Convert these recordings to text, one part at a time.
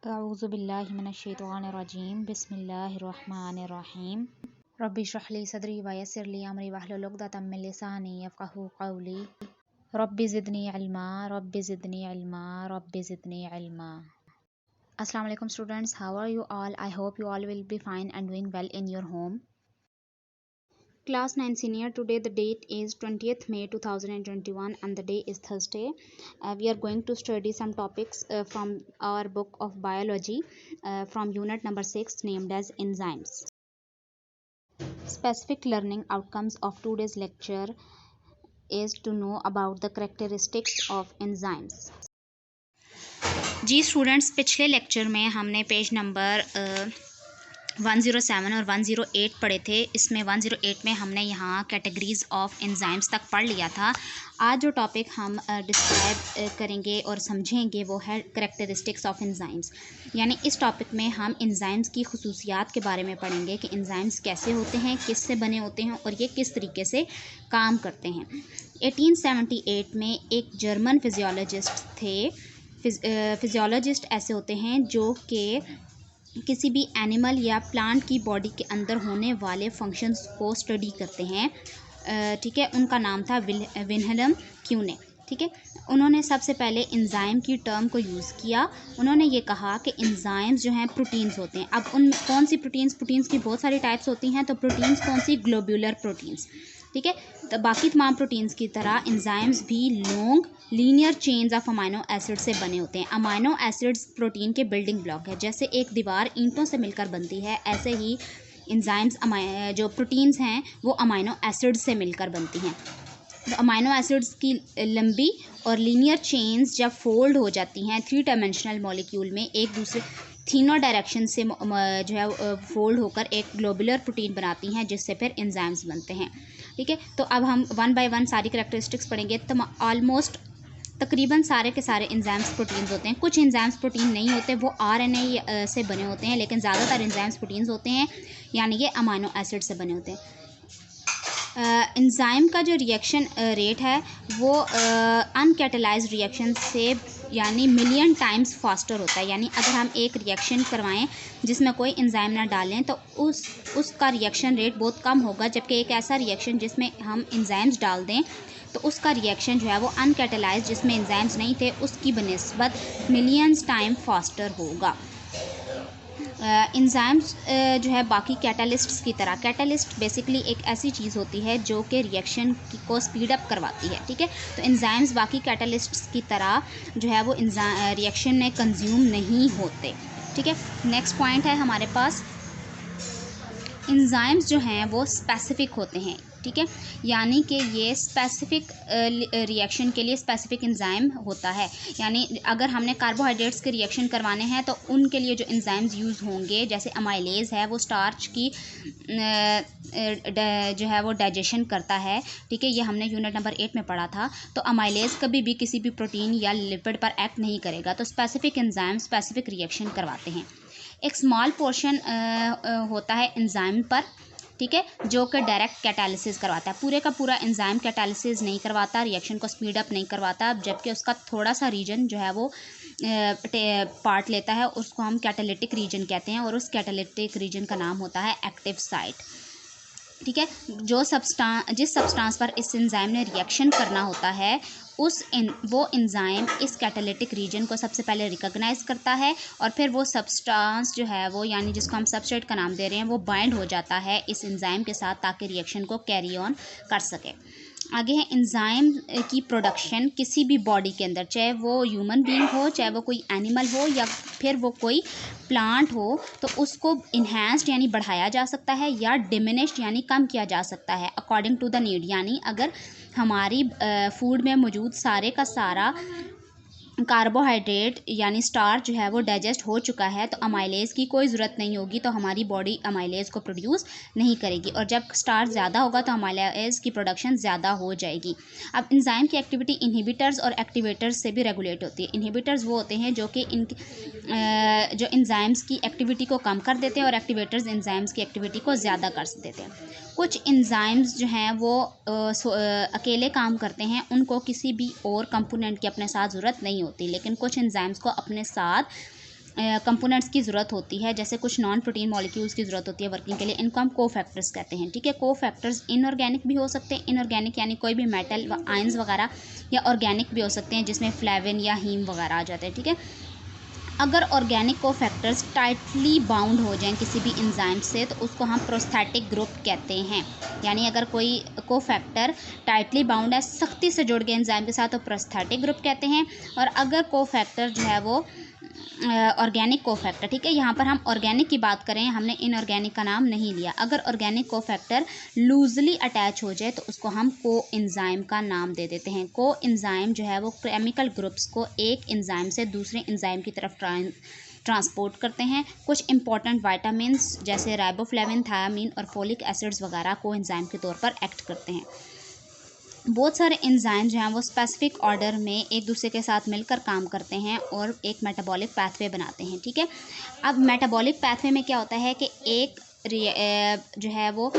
अऊज़ुबिल्लाहिमिनश्शैतानिर्रजीम बिस्मिल्लाहिर्रहमानिर्रहीम रब्बि इश्रह ली सदरी व यस्सिर ली अमरी वहलुल उक़दतम मिन लिसानी यफ़क़हू क़ौली रब्बि ज़िदनी इल्मा रब्बि ज़िदनी इल्मा रब्बि ज़िदनी इल्मा। अस्सलाम वालेकुम students, how are you all? I hope you all will be fine and doing well in your home. Class 9 senior, today the date is 20th May 2021 and the day is Thursday. We are going to study some topics from our book of biology from unit number 6 named as enzymes. Specific learning outcomes of today's lecture is to know about the characteristics of enzymes. जी students, पिछले lecture में हमने page number 107 और 108 पढ़े थे. इसमें 108 में हमने यहाँ कैटेगरीज ऑफ एंजाइम्स तक पढ़ लिया था. आज जो टॉपिक हम डिस्क्राइब करेंगे और समझेंगे वो है करैक्टरिस्टिक्स ऑफ एंजाइम्स. यानी इस टॉपिक में हम एंजाइम्स की खुसूसियात के बारे में पढ़ेंगे कि एंजाइम्स कैसे होते हैं, किस से बने होते हैं और ये किस तरीके से काम करते हैं. 1878 में एक जर्मन फिजियोलॉजिस्ट थे. फिजियोलॉजिस्ट ऐसे होते हैं जो कि किसी भी एनिमल या प्लांट की बॉडी के अंदर होने वाले फंक्शंस को स्टडी करते हैं. ठीक है, उनका नाम था विल्हेल्म क्यूने. ठीक है, उन्होंने सबसे पहले एंजाइम की टर्म को यूज़ किया. उन्होंने ये कहा कि एंजाइम्स जो हैं प्रोटीन्स होते हैं. अब उन कौन सी प्रोटीन्स की बहुत सारी टाइप्स होती हैं, तो प्रोटीन्स कौन सी? Globular proteins. ठीक है, तो बाकी तमाम प्रोटीन्स की तरह एंजाइम्स भी long linear chains of amino acid से बने होते हैं. अमाइनो एसिड्स प्रोटीन के बिल्डिंग ब्लॉक है. जैसे एक दीवार ईंटों से मिलकर बनती है, ऐसे ही एंजाइम्स जो प्रोटीन्स हैं वो अमाइनो एसिड्स से मिलकर बनती हैं. तो अमाइनो एसिड्स की लंबी और लीनियर चेन्स जब फोल्ड हो जाती हैं 3 डायमेंशनल मॉलिक्यूल में, एक दूसरे तीनों डायरेक्शन से जो है फोल्ड होकर एक ग्लोबुलर प्रोटीन बनाती हैं, जिससे फिर एंजाइम्स बनते हैं. ठीक है, तो अब हम 1 बाय 1 सारी करैक्टरिस्टिक्स पढ़ेंगे. तो ऑलमोस्ट तकरीबन सारे के सारे एंजाइम्स प्रोटीन्स होते हैं. कुछ एंजाइम्स प्रोटीन नहीं होते, वो आरएनए से बने होते हैं, लेकिन ज़्यादातर एंजाइम्स प्रोटीन्स होते हैं, यानी कि अमाइनो एसिड से बने होते हैं. एंजाइम का जो रिएक्शन रेट है वो अनकैटलाइज्ड रिएक्शन से यानी मिलियन टाइम्स फास्टर होता है. यानी अगर हम एक रिएक्शन करवाएं जिसमें कोई एंजाइम ना डालें तो उसका रिएक्शन रेट बहुत कम होगा, जबकि एक ऐसा रिएक्शन जिसमें हम एंजाइम्स डाल दें तो उसका रिएक्शन जो है वो अनकैटलाइज्ड जिसमें एंजाइम्स नहीं थे उसकी बनिस्बत मिलियंस टाइम फास्टर होगा. एंजाइम्स जो है बाकी कैटालिस्ट्स की तरह, कैटालिस्ट बेसिकली एक ऐसी चीज़ होती है जो कि रिएक्शन को स्पीड अप करवाती है. ठीक है, तो एंजाइम्स बाकी कैटालिस्ट्स की तरह जो है वो रिएक्शन में कंज्यूम नहीं होते. ठीक है, नेक्स्ट पॉइंट है हमारे पास, एंजाइम्स जो हैं वो स्पेसिफिक होते हैं. ठीक है, यानी कि ये स्पेसिफिक रिएक्शन के लिए स्पेसिफिक एंजाइम होता है. यानी अगर हमने कार्बोहाइड्रेट्स के रिएक्शन करवाने हैं तो उनके लिए जो एंजाइम्स यूज़ होंगे, जैसे अमाइलेज है वो स्टार्च की जो है वो डाइजेशन करता है. ठीक है, ये हमने यूनिट नंबर 8 में पढ़ा था. तो अमाइलेज कभी भी किसी भी प्रोटीन या लिपिड पर एक्ट नहीं करेगा, तो स्पेसिफिक एंजाइम स्पेसिफिक रिएक्शन करवाते हैं. एक स्मॉल पोर्शन होता है एंजाइम पर. ठीक है, जो कि डायरेक्ट कैटालिसिस करवाता है. पूरे का पूरा एंजाइम कैटालिसिस नहीं करवाता, रिएक्शन को स्पीड अप नहीं करवाता, जबकि उसका थोड़ा सा रीजन जो है वो पार्ट लेता है, उसको हम कैटालिटिक रीजन कहते हैं, और उस कैटालिटिक रीजन का नाम होता है एक्टिव साइट. ठीक है, जिस सब्सटेंस पर इस एंजाइम ने रिएक्शन करना होता है वो एंजाइम इस कैटालिटिक रीजन को सबसे पहले रिकॉग्नाइज करता है, और फिर वो सब्सटेंस जो है वो यानी जिसको हम सबस्ट्रेट का नाम दे रहे हैं वो बाइंड हो जाता है इस एंजाइम के साथ, ताकि रिएक्शन को कैरी ऑन कर सके. आगे है एंजाइम की प्रोडक्शन किसी भी बॉडी के अंदर, चाहे वो ह्यूमन बीइंग हो, चाहे वो कोई एनिमल हो, या फिर वो कोई प्लांट हो, तो उसको इन्हेंस्ड यानी बढ़ाया जा सकता है या डिमिनिश्ड यानी कम किया जा सकता है अकॉर्डिंग टू द नीड. यानी अगर हमारी फूड में मौजूद सारे का सारा कार्बोहाइड्रेट यानी स्टार्च जो है वो डाइजेस्ट हो चुका है तो अमाइलेज की कोई ज़रूरत नहीं होगी, तो हमारी बॉडी अमाइलेज को प्रोड्यूस नहीं करेगी, और जब स्टार्च ज़्यादा होगा तो अमाइलेज की प्रोडक्शन ज़्यादा हो जाएगी. अब एंजाइम की एक्टिविटी इनहिबिटर्स और एक्टिवेटर्स से भी रेगुलेट होती है. इनहिबिटर्स वो होते हैं जो कि जो एंजाइम्स की एक्टिविटी को कम कर देते हैं, और एक्टिवेटर्स एंजाइम्स की एक्टिविटी को ज़्यादा कर देते हैं. कुछ एंजाइम्स जो हैं वो अकेले काम करते हैं, उनको किसी भी और कंपोनेंट की अपने साथ ज़रूरत नहीं होती, लेकिन कुछ एंजाइम्स को अपने साथ कंपोनेंट्स की ज़रूरत होती है, जैसे कुछ नॉन प्रोटीन मॉलिक्यूल्स की ज़रूरत होती है वर्किंग के लिए, इनको हम कोफैक्टर्स कहते हैं। ठीक है, कोफैक्टर्स इनऑर्गेनिक भी हो सकते हैं, इनऑर्गेनिक यानी कोई भी मेटल व आयंस वगैरह, या ऑर्गेनिक भी हो सकते हैं जिसमें फ्लेविन या हीम वगैरह आ जाते हैं। ठीक है, अगर ऑर्गेनिक कोफैक्टर्स टाइटली बाउंड हो जाएं किसी भी एंजाइम से तो उसको हम प्रोस्थेटिक ग्रुप कहते हैं। यानी अगर कोई कोफैक्टर टाइटली बाउंड है, सख्ती से जुड़ गए एंजाइम के साथ, तो प्रोस्थेटिक ग्रुप कहते हैं। और अगर कोफैक्टर जो है वो ऑर्गेनिक कोफैक्टर, ठीक है, यहाँ पर हम ऑर्गेनिक की बात करें, हमने इनऑर्गेनिक का नाम नहीं लिया। अगर ऑर्गेनिक कोफैक्टर लूजली अटैच हो जाए तो उसको हम को एंजाइम का नाम दे देते हैं। को एंजाइम जो है वो केमिकल ग्रुप्स को एक एंजाइम से दूसरे एंजाइम की तरफ ट्रांसपोर्ट करते हैं। कुछ इंपॉर्टेंट वाइटामिन्स जैसे राइबोफ्लेविन, थायामीन और फोलिक एसिड्स वगैरह को एंजाइम के तौर पर एक्ट करते हैं। बहुत सारे एंजाइम जो हैं वो स्पेसिफिक ऑर्डर में एक दूसरे के साथ मिलकर काम करते हैं और एक मेटाबॉलिक पाथवे बनाते हैं। ठीक है, अब मेटाबॉलिक पाथवे में क्या होता है कि एक जो है वो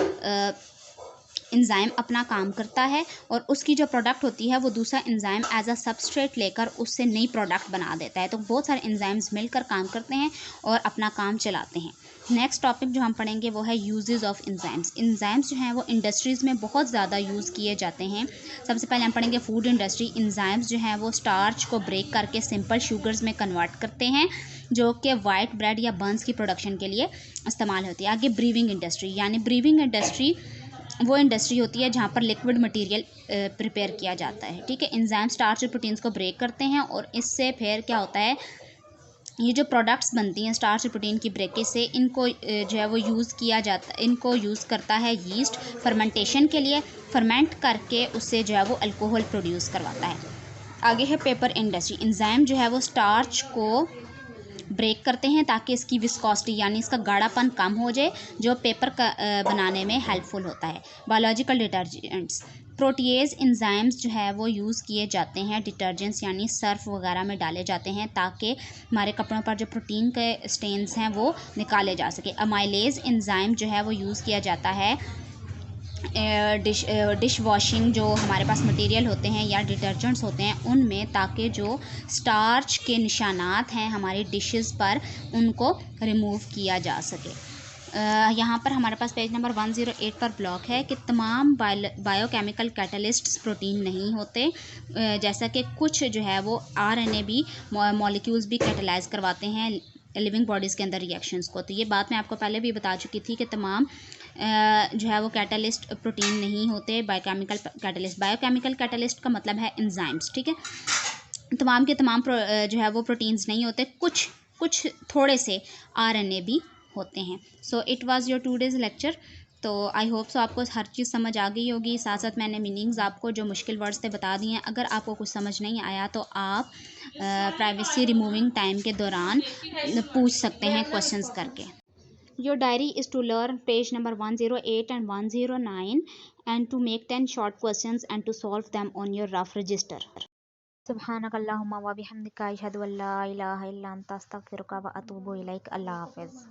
एंजाइम अपना काम करता है और उसकी जो प्रोडक्ट होती है वो दूसरा एंजाइम एज अ सबस्ट्रेट लेकर उससे नई प्रोडक्ट बना देता है। तो बहुत सारे एंजाइम्स मिलकर काम करते हैं और अपना काम चलाते हैं। नेक्स्ट टॉपिक जो हम पढ़ेंगे वो है यूजेस ऑफ एंजाइम्स। एंजाइम्स जो हैं वो इंडस्ट्रीज़ में बहुत ज़्यादा यूज़ किए जाते हैं। सबसे पहले हम पढ़ेंगे फूड इंडस्ट्री। एंजाइम्स जो हैं वो स्टार्च को ब्रेक करके सिंपल शुगर्स में कन्वर्ट करते हैं, जो कि वाइट ब्रेड या बंस की प्रोडक्शन के लिए इस्तेमाल होती है। आगे ब्रीविंग इंडस्ट्री, यानी ब्रीविंग इंडस्ट्री वो इंडस्ट्री होती है जहाँ पर लिक्विड मटेरियल प्रिपेयर किया जाता है। ठीक है, एंजाइम स्टार्च और प्रोटीन्स को ब्रेक करते हैं और इससे फिर क्या होता है, ये जो प्रोडक्ट्स बनती हैं स्टार्च और प्रोटीन की ब्रेकेज से, इनको जो है वो यूज़ किया जाता है, इनको यूज़ करता है यीस्ट फर्मेंटेशन के लिए। फर्मेंट करके उससे जो है वो अल्कोहल प्रोड्यूस करवाता है। आगे है पेपर इंडस्ट्री। एंजाइम जो है वो स्टार्च को ब्रेक करते हैं ताकि इसकी विस्कोसिटी यानी इसका गाढ़ापन कम हो जाए, जो पेपर का बनाने में हेल्पफुल होता है। Biological detergents. प्रोटीएज एंजाइम्स जो है वो यूज़ किए जाते हैं डिटर्जेंट्स यानी सर्फ वगैरह में डाले जाते हैं ताकि हमारे कपड़ों पर जो प्रोटीन के स्टेन्स हैं वो निकाले जा सके। अमाइलेज एंजाइम जो है वो यूज़ किया जाता है डिश वॉशिंग जो हमारे पास मटेरियल होते हैं या डिटर्जेंट्स होते हैं उनमें, ताकि जो स्टार्च के निशानात हैं हमारी डिशेस पर उनको रिमूव किया जा सके। यहाँ पर हमारे पास पेज नंबर 108 पर ब्लॉक है कि तमाम बायोकेमिकल कैटलिस्ट्स प्रोटीन नहीं होते, जैसा कि कुछ जो है वो आरएनए भी मॉलिक्यूल्स भी कैटलाइज करवाते हैं लिविंग बॉडीज़ के अंदर रिएक्शंस को। तो ये बात मैं आपको पहले भी बता चुकी थी कि तमाम जो है वो कैटलिस्ट प्रोटीन नहीं होते। बायोकेमिकल कैटलिस्ट का मतलब है एंजाइम्स। ठीक है, तमाम के तमाम जो है वो प्रोटीन्स नहीं होते, कुछ थोड़े से आरएनए भी होते हैं। So it was your 2 days lecture. तो आई होप सो आपको हर चीज़ समझ आ गई होगी। साथ साथ मैंने मीनिंग्स आपको जो मुश्किल वर्ड्स थे बता दिए हैं। अगर आपको कुछ समझ नहीं आया तो आप प्राइवेसी रिमूविंग टाइम के दौरान पूछ सकते हैं क्वेश्चंस करके। Your diary is to learn page number 108 and 109 and to make 10 short questions and to solve them on your rough register. Subhanakallahumma wa bihamdika ashhadu an la ilaha illa anta astaghfiruka wa atubu ilaik. Allah Hafiz.